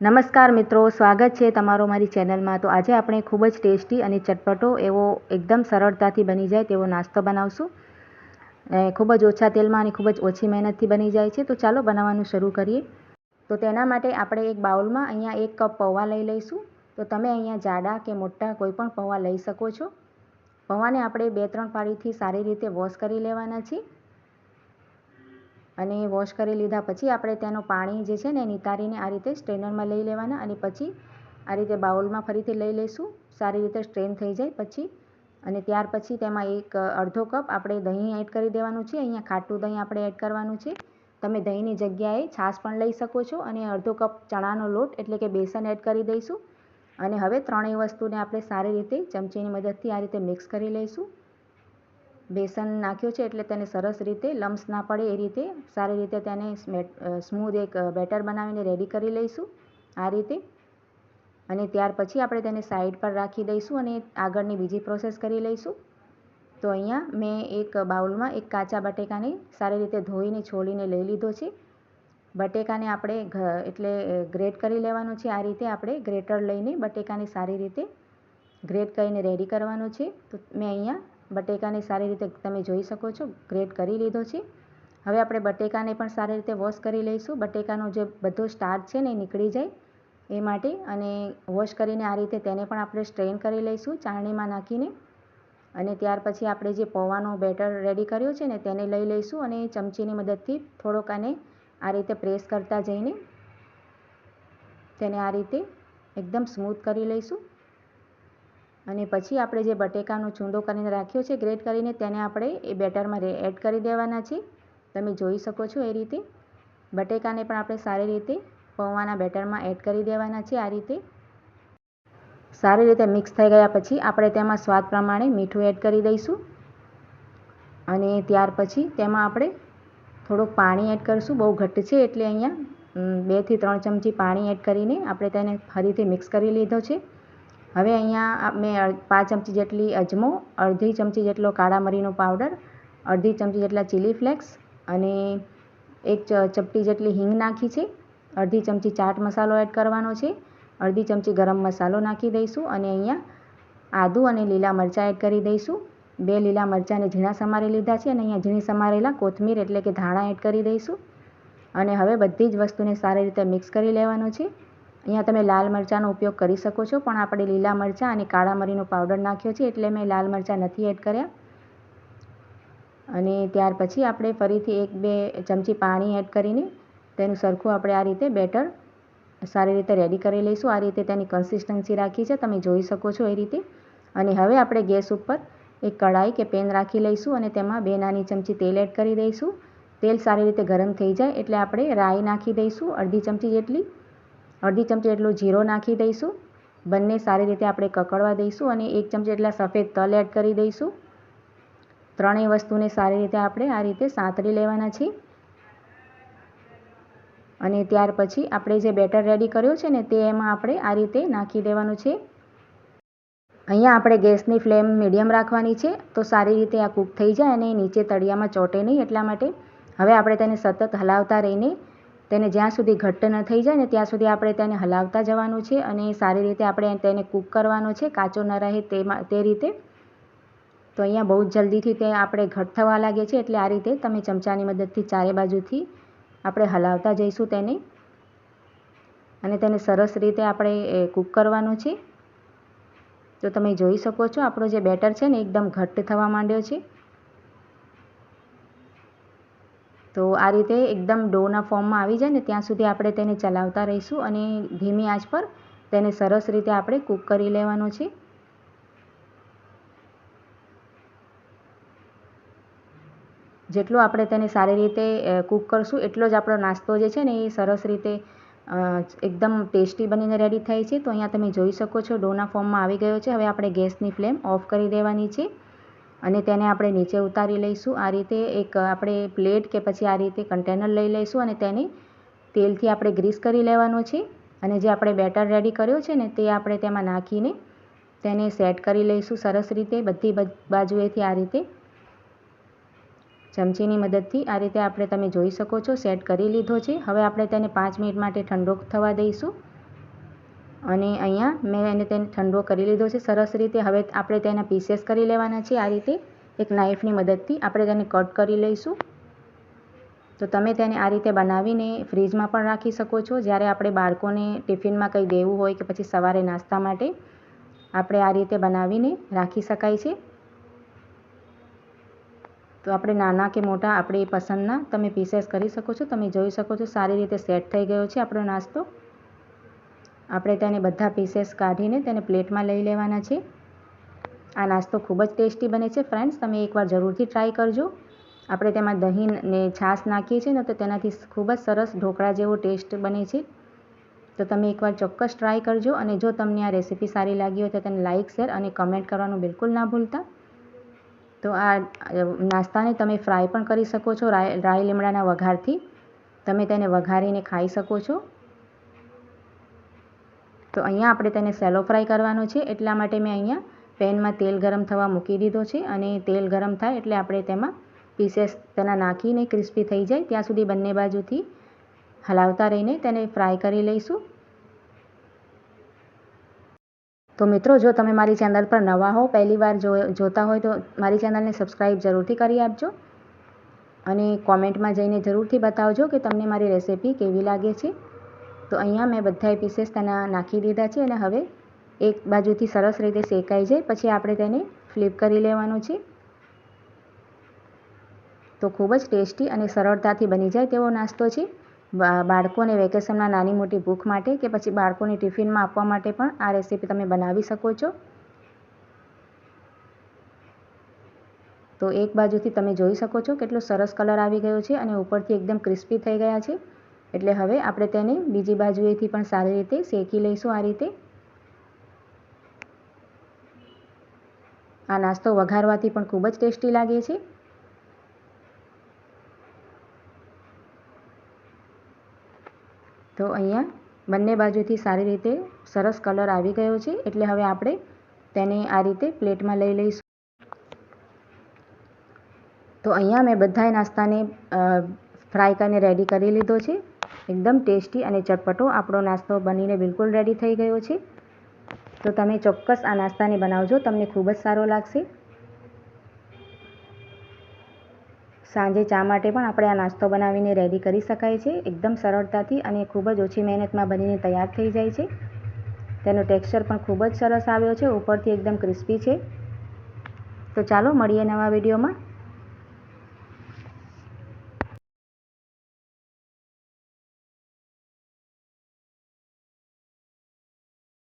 નમસ્કાર મિત્રો, સ્વાગત છે તમારો મારી ચેનલમાં। તો આજે આપણે ખૂબ જ ટેસ્ટી અને ચટપટો એવો એકદમ સરળતાથી બની જાય તેવો નાસ્તો બનાવશું। ખૂબ જ ઓછા તેલમાં અને ખૂબ જ ઓછી મહેનતથી બની જાય છે। તો ચાલો બનાવવાનું શરૂ કરીએ। તો તેના માટે આપણે એક બાઉલમાં અહીંયા 1 કપ પૌવા લઈ લઈશું। તો તમે અહીંયા જાડા કે મોટા કોઈ પણ પૌવા લઈ શકો છો। પૌવાને આપણે 2-3 પાણીથી સારી રીતે વોશ કરી લેવાના છે। અને વોશ કરી લીધા પછી આપણે તેનું પાણી જે છે ને નિતારીને આ રીતે સ્ટ્રેનરમાં લઈ લેવાના અને પછી આ રીતે બાઉલમાં ફરીથી લઈ લઈશું, સારી રીતે સ્ટ્રેન થઈ જાય પછી। અને ત્યાર પછી તેમાં અડધો કપ આપણે દહીં એડ કરી દેવાનું છે। અહીંયા ખાટું દહીં આપણે એડ કરવાનું છે। તમે દહીંની જગ્યાએ છાશ પણ લઈ શકો છો। અને અડધો કપ ચણાનો લોટ એટલે કે બેસન એડ કરી દઈશું। અને હવે ત્રણેય વસ્તુને આપણે સારી રીતે ચમચીની મદદથી આ રીતે મિક્સ કરી લઈશું। બેસન નાખ્યો છે એટલે તેને સરસ રીતે લમ્સ ના પડે એ રીતે સારી રીતે તેને સ્મૂધ એક બેટર બનાવીને રેડી કરી લઈશું આ રીતે। અને ત્યાર પછી આપણે તેને સાઈડ પર રાખી દઈશું અને આગળની બીજી પ્રોસેસ કરી લઈશું। તો અહીંયા મેં એક બાઉલમાં એક કાચા બટેકાને સારી રીતે ધોઈને છોલીને લઈ લીધો છે। બટેકાને આપણે એટલે ગ્રેટ કરી લેવાનું છે। આ રીતે આપણે ગ્રેટર લઈને બટેકાને સારી રીતે ગ્રેટ કરીને રેડી કરવાનું છે। તો મેં અહીંયા બટેકાને સારી રીતે તમે જોઈ શકો છો ગ્રેટ કરી લીધો છે। હવે આપણે બટેકાને પણ સારી રીતે વોશ કરી લઈશું। બટેકાનો જે બધો સ્ટાર્ચ છે ને નીકળી જાય એ માટે। અને વોશ કરીને આ રીતે તેને પણ આપણે સ્ટ્રેન કરી લઈશું ચાળણીમાં નાખીને। અને ત્યાર પછી આપણે જે પૌવાનો બેટર રેડી કર્યો છે ને તેને લઈ લઈશું અને ચમચીની મદદથી થોડોક આને આ રીતે પ્રેસ કરતા જઈને તેને આ રીતે એકદમ સ્મૂથ કરી લઈશું। અને પછી આપણે જે બટેકાનો ચૂંદો કરીને રાખ્યો છે ગ્રેટ કરીને તેને આપણે એ બેટરમાં એડ કરી દેવાના છે। તમે જોઈ શકો છો એ રીતે બટેકાને પણ આપણે સારી રીતે પૌવાના બેટરમાં એડ કરી દેવાના છે। આ રીતે સારી રીતે મિક્સ થઈ ગયા પછી આપણે તેમાં સ્વાદ પ્રમાણે મીઠું એડ કરી દઈશું। અને ત્યાર પછી તેમાં આપણે થોડુંક પાણી એડ કરીશું। બહુ ઘટ્ટ છે એટલે અહીંયા 2 થી 3 ચમચી પાણી એડ કરીને આપણે તેને ફરીથી મિક્સ કરી લીધો છે। હવે અહીંયા મેં 5 ચમચી જેટલી અજમો, અડધી ચમચી જેટલો કાળા મરીનો પાવડર, અડધી ચમચી જેટલા ચીલી ફ્લેક્સ અને 1 ચપટી જેટલી હિંગ નાખી છે। અડધી ચમચી ચાટ મસાલો એડ કરવાનો છે। અડધી ચમચી ગરમ મસાલો નાખી દઈશું। અને અહીંયા આદુ અને લીલા મરચાં એડ કરી દઈશું। 2 લીલા મરચાંને ઝીણા સમારી લીધા છે અને અહીંયા ઝીણી સમારેલા કોથમીર એટલે કે ધાણા એડ કરી દઈશું। અને હવે બધી જ વસ્તુને સારી રીતે મિક્સ કરી લેવાનું છે। અહીંયા તમે લાલ મરચાંનો ઉપયોગ કરી શકો છો પણ આપણે લીલા મરચાં અને કાળા મરીનો પાવડર નાખ્યો છે એટલે મેં લાલ મરચાં નથી એડ કર્યા। અને ત્યાર પછી આપણે ફરીથી 1-2 ચમચી પાણી એડ કરીને તેનું સરખું આપણે આ રીતે બેટર સારી રીતે રેડી કરી લઈશું। આ રીતે તેની કન્સિસ્ટન્સી રાખી છે, તમે જોઈ શકો છો એ રીતે। અને હવે આપણે ગેસ ઉપર એક કઢાઈ કે પેન રાખી લઈશું અને તેમાં 2 નાની ચમચી તેલ એડ કરી દઈશું। તેલ સારી રીતે ગરમ થઈ જાય એટલે આપણે રાઈ નાખી દઈશું અડધી ચમચી જેટલી, અડધી ચમચી જેટલો જીરો નાખી દઈશું। બંને સારી રીતે આપણે કકડવા દઈશું અને 1 ચમચી જેટલા સફેદ તલ એડ કરી દઈશું। ત્રણેય વસ્તુને સારી રીતે આપણે આ રીતે સાંતળી લેવાના છે। અને ત્યાર પછી આપણે જે બેટર રેડી કર્યો છે ને તે એમાં આપણે આ રીતે નાખી દેવાનું છે। અહીંયા આપણે ગેસની ફ્લેમ મીડિયમ રાખવાની છે તો સારી રીતે આ કૂક થઈ જાય અને નીચે તળિયામાં ચોંટે નહીં એટલા માટે। હવે આપણે તેને સતત હલાવતા રહીને તેને જ્યાં સુધી ઘટ્ટ ન થઈ જાય ને ત્યાં સુધી આપણે તેને હલાવતા જવાનું છે અને સારી રીતે આપણે તેને કૂક કરવાનો છે, કાચો ન રહે તે રીતે। તો અહીંયા બહુ જ જલ્દીથી તે આપણે ઘટ્ટ થવા લાગે છે એટલે આ રીતે તમે ચમચાની મદદથી ચારે બાજુથી આપણે હલાવતા જઈશું તેને અને તેને સરસ રીતે આપણે કૂક કરવાનું છે। તો તમે જોઈ શકો છો આપણો જે બેટર છે ને એકદમ ઘટ્ટ થવા માંડ્યો છે। તો આ રીતે એકદમ ડોના ફોર્મમાં આવી જાય ને ત્યાં સુધી આપણે તેને ચલાવતા રહીશું અને ધીમી આંચ પર તેને સરસ રીતે આપણે કૂક કરી લેવાનું છે। જેટલું આપણે તેને સારી રીતે કૂક કરશું એટલો જ આપણો નાસ્તો જે છે ને એ સરસ રીતે એકદમ ટેસ્ટી બનીને રેડી થાય છે। તો અહીંયા તમે જોઈ શકો છો ડોના ફોર્મમાં આવી ગયો છે। હવે આપણે ગેસની ફ્લેમ ઓફ કરી દેવાની છે અને તેને આપણે નીચે ઉતારી લઈશું। આ રીતે એક આપણે પ્લેટ કે પછી આ રીતે કન્ટેનર લઈ લઈશું અને તેને તેલથી આપણે ગ્રીસ કરી લેવાનું છે। અને જે આપણે બેટર રેડી કર્યો છે ને તે આપણે તેમાં નાખીને તેને સેટ કરી લઈશું સરસ રીતે બધી બાજુએથી આ રીતે ચમચીની મદદથી આ રીતે આપણે તમે જોઈ શકો છો સેટ કરી લીધો છે। હવે આપણે તેને 5 મિનિટ માટે ઠંડો થવા દઈશું। અને અહીંયા મેં તેને ઠંડો કરી લીધો છે સરસ રીતે. હવે આપણે તેના પીસેસ કરી લેવાના છે. આ રીતે એક નાઈફની મદદથી આપણે તેને કટ કરી લઈશું. તો તમે તેને આ રીતે બનાવીને ફ્રીજમાં પણ રાખી શકો છો. જ્યારે આપણે બાળકોને ટિફિનમાં કંઈ દેવું હોય કે પછી સવારે નાસ્તા માટે આપણે આ રીતે બનાવીને રાખી શકાય છે. તો આપણે નાના કે મોટા આપણી પસંદના તમે પીસેસ કરી શકો છો. તમે જોઈ શકો છો સારી રીતે સેટ થઈ ગયો છે આપણો નાસ્તો. આપણે તેને બધા પીસેસ કાઢીને તેને પ્લેટમાં લઈ લેવાના છે. આ નાસ્તો ખૂબ જ ટેસ્ટી બને છે ફ્રેન્ડ્સ, તમે એકવાર જરૂરથી ટ્રાય કરજો. આપણે તેમાં દહીં ને છાશ નાખીએ છીએ ને તો તેનાથી ખૂબ જ સરસ ઢોકળા જેવો ટેસ્ટ બને છે. તો તમે એકવાર ચોક્કસ ટ્રાય કરજો. અને જો તમને આ રેસીપી સારી લાગી હોય તો તેને લાઇક, શેર અને કમેન્ટ કરવાનું બિલકુલ ના ભૂલતા. તો આ નાસ્તાને તમે ફ્રાય પણ કરી શકો છો. રાઈ લીમડાના વઘારથી તમે તેને વઘારીને ખાઈ શકો છો. તો અહીંયા આપણે તેને સેલો ફ્રાય કરવાનો છે. એટલા માટે મેં અહીંયા પેનમાં તેલ ગરમ થવા મૂકી દીધો છે. અને તેલ ગરમ થાય એટલે આપણે તેમાં પીસેસ તેના નાખીને ક્રિસ્પી થઈ જાય ત્યાં સુધી બંને બાજુથી હલાવતા રહીને તેને ફ્રાય કરી લઈશું. તો મિત્રો, જો તમે મારી ચેનલ પર નવા હો, પહેલીવાર જોતા હોય તો મારી ચેનલને સબસ્ક્રાઈબ જરૂરથી કરી આપજો. અને કોમેન્ટમાં જઈને જરૂરથી બતાવજો કે તમને મારી રેસીપી કેવી લાગે છે. તો અહીંયા મેં બધાય પીસેસ તેના નાખી દીધા છે. અને હવે એક બાજુથી સરસ રીતે શેકાઈ જાય પછી આપણે તેને ફ્લિપ કરી લેવાનું છે. તો ખૂબ જ ટેસ્ટી અને સરળતાથી બની જાય તેવો નાસ્તો છે. બાળકોને વેકેશનમાં નાની મોટી ભૂખ માટે કે પછી બાળકોને ટિફિનમાં આપવા માટે પણ આ રેસીપી તમે બનાવી શકો છો. તો એક બાજુથી તમે જોઈ શકો છો કેટલો સરસ કલર આવી ગયો છે અને ઉપરથી એકદમ ક્રિસ્પી થઈ ગયા છે. એટલે હવે આપણે તેને બીજી બાજુએથી પણ સારી રીતે શેકી લઈશું. આ રીતે આ નાસ્તો વઘારવાથી પણ ખૂબ જ ટેસ્ટી લાગે છે. તો અહીંયા બંને બાજુથી સારી રીતે સરસ કલર આવી ગયો છે. એટલે હવે આપણે તેને આ રીતે પ્લેટમાં લઈ લઈશું. તો અહીંયા મેં બધાય નાસ્તાને ફ્રાય કરીને રેડી કરી લીધો છે. એકદમ ટેસ્ટી અને ચટપટો આપણો નાસ્તો બનીને બિલકુલ રેડી થઈ ગયો છે. તો તમે ચોક્કસ આ નાસ્તાને બનાવજો, તમને ખૂબ જ સારો લાગશે. સાંજે ચા માટે પણ આપણે આ નાસ્તો બનાવીને રેડી કરી શકાય છે એકદમ સરળતાથી અને ખૂબ જ ઓછી મહેનતમાં બનીને તૈયાર થઈ જાય છે. તેનો ટેક્સચર પણ ખૂબ જ સરસ આવ્યો છે, ઉપરથી એકદમ ક્રિસ્પી છે. તો ચાલો મળીએ નવા વિડીયોમાં.